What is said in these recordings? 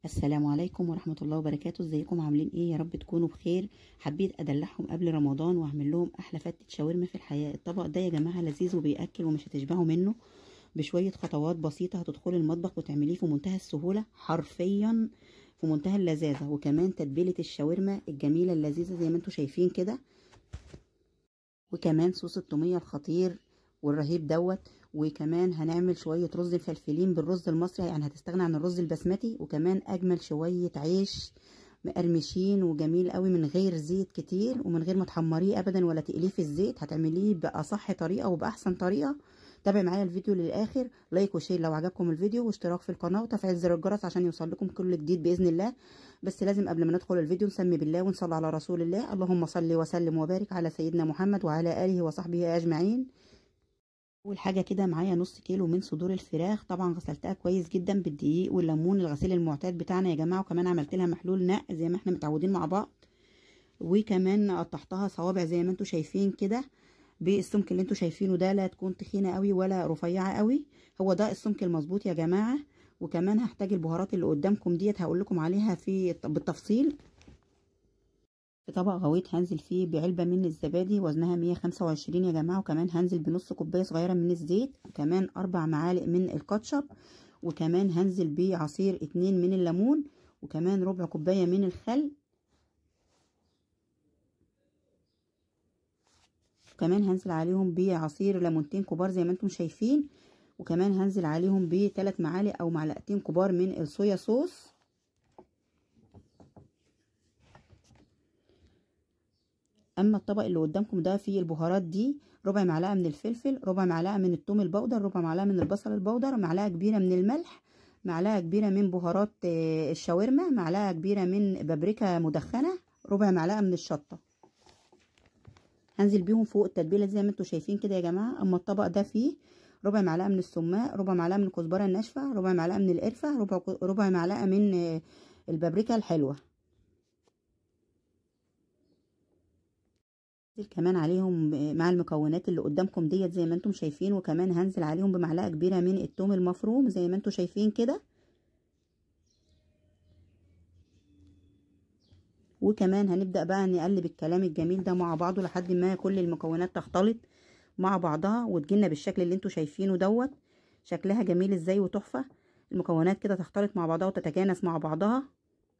السلام عليكم ورحمة الله وبركاته. ازيكم عاملين ايه؟ يا رب تكونوا بخير. حبيت ادلعهم قبل رمضان واعمل لهم احلى فتة شاورما في الحياة. الطبق ده يا جماعة لذيذ وبياكل ومش هتشبعوا منه. بشوية خطوات بسيطة هتدخلي المطبخ وتعمليه في منتهى السهولة، حرفيا في منتهى اللذاذة. وكمان تتبيلة الشاورما الجميلة اللذيذة زي ما انتم شايفين كده، وكمان صوص التومية الخطير والرهيب دوت. وكمان هنعمل شوية رز مفلفلين بالرز المصري، يعني هتستغنى عن الرز البسمتي. وكمان اجمل شوية عيش مقرمشين وجميل قوي من غير زيت كتير ومن غير ما تحمريه ابدا ولا تقليه في الزيت. هتعمليه باصح طريقة وباحسن طريقة. تابع معايا الفيديو للاخر، لايك وشير لو عجبكم الفيديو، واشتراك في القناة وتفعيل زر الجرس عشان يوصل لكم كل جديد باذن الله. بس لازم قبل ما ندخل الفيديو نسمي بالله ونصلي على رسول الله. اللهم صل وسلم وبارك على سيدنا محمد وعلى اله وصحبه اجمعين. اول حاجه كده معايا نص كيلو من صدور الفراخ، طبعا غسلتها كويس جدا بالدقيق والليمون الغسيل المعتاد بتاعنا يا جماعه. وكمان عملت لها محلول نق زي ما احنا متعودين مع بعض. وكمان قطعتها صوابع زي ما انتم شايفين كده بالسمك اللي انتم شايفينه ده، لا تكون تخينه قوي ولا رفيعه قوي، هو ده السمك المظبوط يا جماعه. وكمان هحتاج البهارات اللي قدامكم ديت هقول لكم عليها بالتفصيل. في طبق غويط هنزل فيه بعلبة من الزبادي وزنها 125 يا جماعة. وكمان هنزل بنص كوباية صغيرة من الزيت، وكمان 4 معالق من الكاتشب، وكمان هنزل بعصير 2 من الليمون، وكمان ربع كوباية من الخل، وكمان هنزل عليهم بعصير ليمونتين كبار زي ما انتم شايفين، وكمان هنزل عليهم ب3 معالق او معلقتين كبار من الصويا صوص. اما الطبق اللي قدامكم ده فيه البهارات دي: ربع معلقه من الفلفل، ربع معلقه من الثوم البودر، ربع معلقه من البصل البودر، معلقه كبيره من الملح، معلقه كبيره من بهارات الشاورما، معلقه كبيره من بابريكا مدخنه، ربع معلقه من الشطه. هنزل بيهم فوق التتبيله زي ما انتم شايفين كده يا جماعه. اما الطبق ده فيه ربع معلقه من السماق، ربع معلقه من الكزبره الناشفه، ربع معلقه من القرفه، ربع معلقه من البابريكا الحلوه. كمان عليهم مع المكونات اللي قدامكم ديت زي ما انتم شايفين. وكمان هنزل عليهم بمعلقه كبيره من الثوم المفروم زي ما انتم شايفين كده. وكمان هنبدا بقى نقلب الكلام الجميل ده مع بعضه لحد ما كل المكونات تختلط مع بعضها وتجينا بالشكل اللي انتم شايفينه دوت. شكلها جميل ازاي وتحفه. المكونات كده تختلط مع بعضها وتتجانس مع بعضها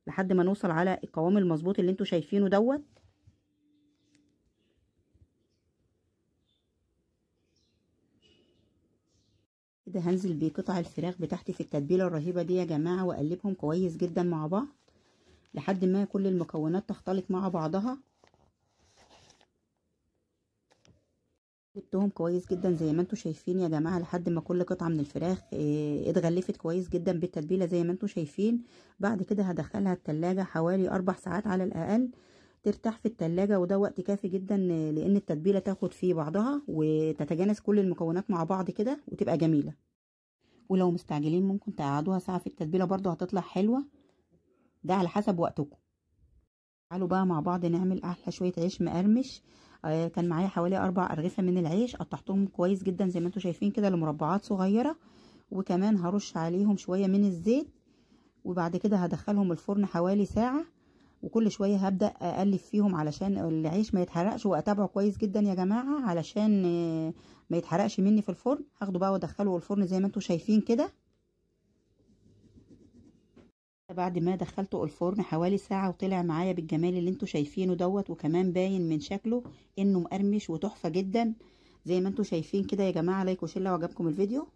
لحد ما نوصل على القوام المظبوط اللي انتم شايفينه دوت. كده هنزل بقطع الفراخ بتاعتي في التتبيله الرهيبه دي يا جماعه، واقلبهم كويس جدا مع بعض لحد ما كل المكونات تختلط مع بعضها. قلبتهم كويس جدا زي ما انتم شايفين يا جماعه لحد ما كل قطعه من الفراخ اتغلفت كويس جدا بالتتبيله زي ما انتم شايفين. بعد كده هدخلها التلاجة حوالي 4 ساعات على الاقل ترتاح في التلاجة، وده وقت كافي جدا لان التتبيله تاخد في بعضها وتتجانس كل المكونات مع بعض كده وتبقى جميله. ولو مستعجلين ممكن تقعدوها ساعه في التتبيله برضو هتطلع حلوه، ده على حسب وقتكم. تعالوا بقى مع بعض نعمل احلى شويه عيش مقرمش. كان معايا حوالي 4 أرغفة من العيش، قطعتهم كويس جدا زي ما انتم شايفين كده لمربعات صغيره. وكمان هرش عليهم شويه من الزيت، وبعد كده هدخلهم الفرن حوالي ساعه. وكل شويه هبدا اقلب فيهم علشان العيش ما يتحرقش، واتابعه كويس جدا يا جماعه علشان ما يتحرقش مني في الفرن. هاخده بقى وادخله الفرن زي ما انتم شايفين كده. بعد ما دخلته الفرن حوالي ساعة وطلع معايا بالجمال اللي انتوا شايفينه دوت. وكمان باين من شكله انه مقرمش وتحفة جدا زي ما انتوا شايفين كده يا جماعة. لايك وشير لو عجبكم الفيديو.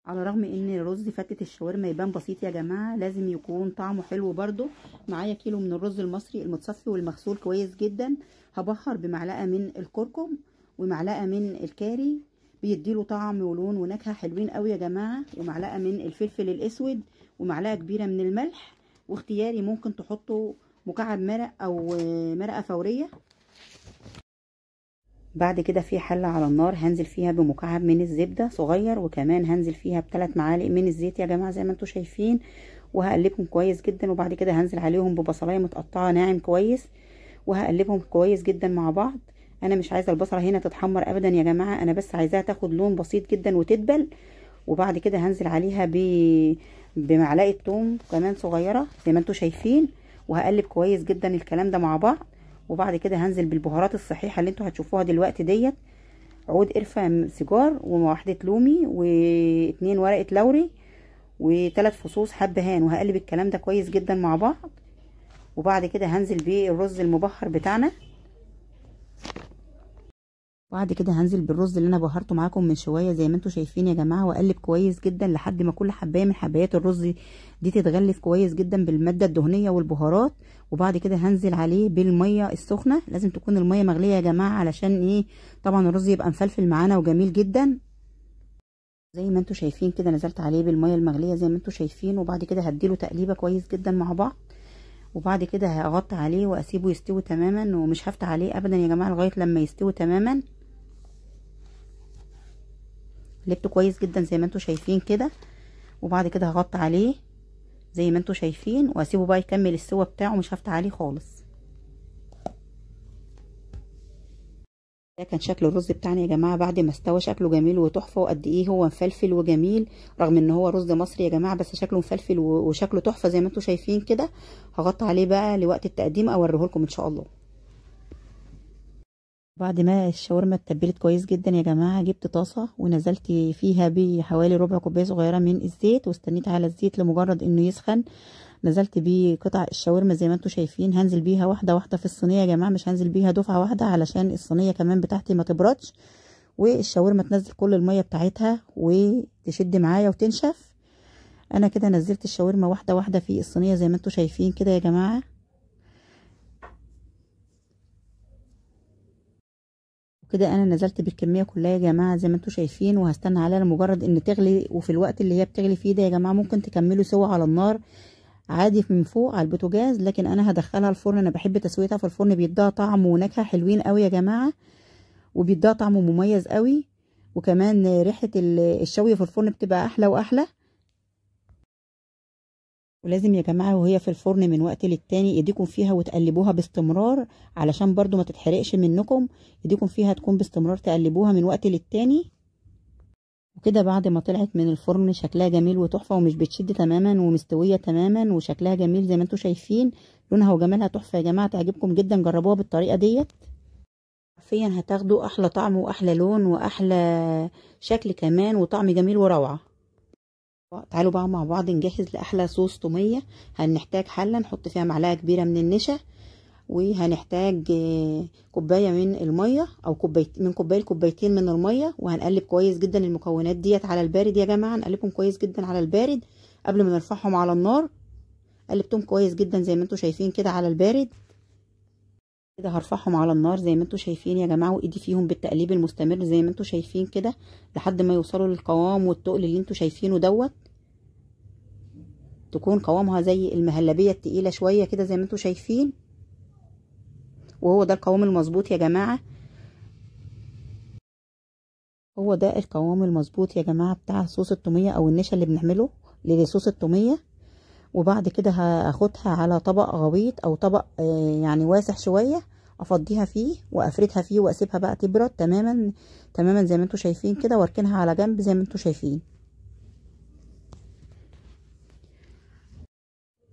على الرغم ان رز فتة الشاورما يبان بسيط يا جماعة، لازم يكون طعمه حلو برضو. معايا كيلو من الرز المصري المتصفي والمغسول كويس جدا. هبهر بمعلقة من الكركم ومعلقة من الكاري، بيديله طعم ولون ونكهة حلوين قوي يا جماعة. ومعلقة من الفلفل الاسود، ومعلقة كبيرة من الملح. واختياري ممكن تحطوا مكعب مرق او مرقة فورية. بعد كده في حلة على النار هنزل فيها بمكعب من الزبدة صغير، وكمان هنزل فيها ب3 معالق من الزيت يا جماعة زي ما انتم شايفين. وهقلبهم كويس جدا. وبعد كده هنزل عليهم ببصلاية متقطعة ناعم كويس، وهقلبهم كويس جدا مع بعض. انا مش عايزة البصلة هنا تتحمر ابدا يا جماعة، انا بس عايزاها تاخد لون بسيط جدا وتدبل. وبعد كده هنزل عليها بمعلقه توم كمان صغيره زي ما انتم شايفين، وهقلب كويس جدا الكلام ده مع بعض. وبعد كده هنزل بالبهارات الصحيحه اللي انتم هتشوفوها دلوقتي ديت: عود قرفه سيجار، وواحده لومي، و2 ورقه لوري، و3 فصوص حبهان. وهقلب الكلام ده كويس جدا مع بعض. وبعد كده هنزل بالرز المبخر بتاعنا. بعد كده هنزل بالرز اللي انا بهرته معاكم من شويه زي ما انتم شايفين يا جماعه، واقلب كويس جدا لحد ما كل حبايه من حبايات الرز دي تتغلف كويس جدا بالماده الدهنيه والبهارات. وبعد كده هنزل عليه بالميه السخنه، لازم تكون الميه مغليه يا جماعه علشان ايه؟ طبعا الرز يبقى مفلفل معانا وجميل جدا. زي ما انتم شايفين كده نزلت عليه بالميه المغليه زي ما انتم شايفين. وبعد كده هديله تقليبه كويس جدا مع بعض. وبعد كده هغطي عليه واسيبه يستوي تماما، ومش هفتح عليه ابدا يا جماعه لغايه لما يستوي تماما. قلبته كويس جدا زي ما انتم شايفين كده. وبعد كده هغطي عليه زي ما انتم شايفين واسيبه بقى يكمل السوا بتاعه، مش هفتح عليه خالص. ده كان شكل الرز بتاعنا يا جماعه بعد ما استوى، شكله جميل وتحفه، وقد ايه هو مفلفل وجميل رغم ان هو رز مصري يا جماعه، بس شكله مفلفل وشكله تحفه زي ما انتم شايفين كده. هغطي عليه بقى لوقت التقديم اوريه لكم ان شاء الله. بعد ما الشاورما اتبلت كويس جدا يا جماعه، جبت طاسه ونزلت فيها بحوالي ربع كوبايه صغيره من الزيت، واستنيت على الزيت لمجرد انه يسخن. نزلت بيه قطع الشاورما زي ما انتم شايفين. هنزل بيها واحده واحده في الصينيه يا جماعه، مش هنزل بيها دفعه واحده علشان الصينيه كمان بتاعتي ما تبردش، والشاورما تنزل كل الميه بتاعتها وتشد معايا وتنشف. انا كده نزلت الشاورما واحده واحده في الصينيه زي ما انتم شايفين كده يا جماعه. كده انا نزلت بالكميه كلها يا جماعه زي ما انتم شايفين، وهستنى عليها لمجرد ان تغلي. وفي الوقت اللي هي بتغلي فيه ده يا جماعه ممكن تكملوا سوا على النار عادي من فوق على البوتاجاز، لكن انا هدخلها الفرن. انا بحب تسويتها في الفرن، بيديها طعم ونكهه حلوين قوي يا جماعه، وبيديها طعم مميز قوي، وكمان ريحه الشوي في الفرن بتبقى احلى واحلى. ولازم يا جماعه وهي في الفرن من وقت للتاني ايديكم فيها وتقلبوها باستمرار علشان برضو ما تتحرقش منكم. ايديكم فيها تكون باستمرار تقلبوها من وقت للتاني. وكده بعد ما طلعت من الفرن شكلها جميل وتحفه، ومش بتشد تماما، ومستويه تماما، وشكلها جميل زي ما انتم شايفين. لونها وجمالها تحفه يا جماعه، تعجبكم جدا. جربوها بالطريقه ديت، حرفيا هتاخدوا احلى طعم واحلى لون واحلى شكل كمان، وطعم جميل وروعه. تعالوا بقى مع بعض نجهز لاحلى صوص توميه. هنحتاج حله نحط فيها معلقه كبيره من النشا، وهنحتاج كوبايه من الميه، او كوبايه لكوبايتين من الميه. وهنقلب كويس جدا المكونات ديت على البارد يا جماعه، نقلبهم كويس جدا على البارد قبل ما نرفعهم على النار. قلبتهم كويس جدا زي ما انتم شايفين كده على البارد. كده هرفعهم على النار زي ما انتم شايفين يا جماعه، وايدي فيهم بالتقليب المستمر زي ما انتم شايفين كده لحد ما يوصلوا للقوام والتقل اللي انتم شايفينه دوت. تكون قوامها زي المهلبيه التقيله شويه كده زي ما انتم شايفين، وهو ده القوام المظبوط يا جماعه. هو ده القوام المظبوط يا جماعه بتاع صوص التوميه او النشا اللي بنعمله لصوص التوميه. وبعد كده هاخدها على طبق غويط او طبق يعني واسع شويه، افضيها فيه وافردها فيه واسيبها بقى تبرد تماما تماما زي ما انتم شايفين كده، واركنها على جنب زي ما انتم شايفين.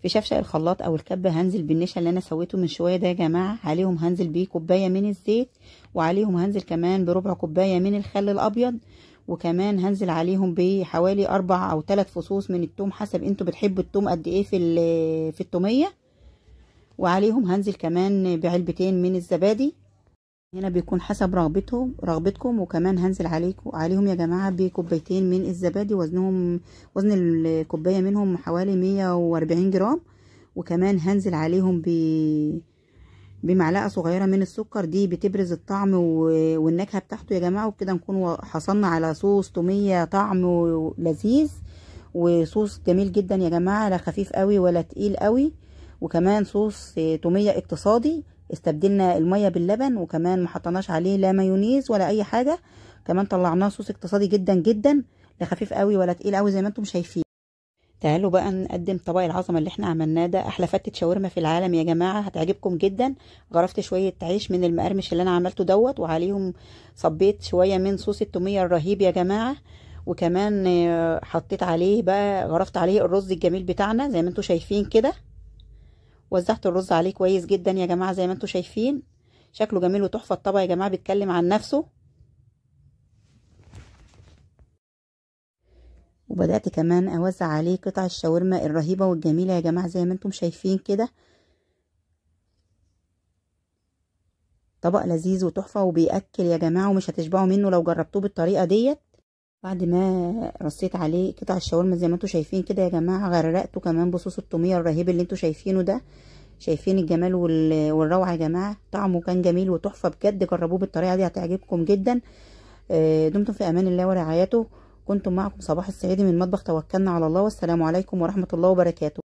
في شفشق الخلاط او الكبه هنزل بالنشا اللي انا سويته من شويه ده يا جماعه، عليهم هنزل بيه كوبايه من الزيت، وعليهم هنزل كمان بربع كوبايه من الخل الابيض، وكمان هنزل عليهم بحوالي 4 أو 3 فصوص من التوم حسب انتوا بتحبوا التوم قد ايه في التوميه. وعليهم هنزل كمان بعلبتين من الزبادي، هنا بيكون حسب رغبتكم. وكمان هنزل عليهم يا جماعه بكوبايتين من الزبادي، وزن الكوبايه منهم حوالي 140 جرام. وكمان هنزل عليهم بمعلقه صغيره من السكر، دي بتبرز الطعم والنكهه بتاعته يا جماعه. وبكده نكون حصلنا على صوص توميه طعم لذيذ، وصوص جميل جدا يا جماعه، لا خفيف قوي ولا تقيل قوي. وكمان صوص توميه اقتصادي، استبدلنا الميه باللبن، وكمان ما حطيناش عليه لا مايونيز ولا اي حاجه. كمان طلعناه صوص اقتصادي جدا جدا، لا خفيف قوي ولا تقيل قوي زي ما انتم شايفين. تعالوا بقى نقدم طبق العظمه اللي احنا عملناه ده، احلى فتة شاورما في العالم يا جماعه، هتعجبكم جدا. غرفت شويه عيش من المقرمش اللي انا عملته دوت، وعليهم صبيت شويه من صوص التوميه الرهيب يا جماعه، وكمان حطيت عليه بقى، غرفت عليه الرز الجميل بتاعنا زي ما انتوا شايفين كده. وزعت الرز عليه كويس جدا يا جماعه زي ما انتوا شايفين، شكله جميل وتحفه. الطبق يا جماعه بيتكلم عن نفسه. وبدات كمان اوزع عليه قطع الشاورما الرهيبه والجميله يا جماعه زي ما انتم شايفين كده. طبق لذيذ وتحفه وبياكل يا جماعه، ومش هتشبعوا منه لو جربتوه بالطريقه ديت. بعد ما رصيت عليه قطع الشاورما زي ما انتوا شايفين كده يا جماعه، غرقته كمان بصوص التوميه الرهيب اللي انتوا شايفينه ده. شايفين الجمال والروعه يا جماعه، طعمه كان جميل وتحفه بجد. جربوه بالطريقه دي هتعجبكم جدا. دمتم في امان الله ورعايته. كنتم معكم صباح السعيد من مطبخ توكلنا على الله، والسلام عليكم ورحمه الله وبركاته.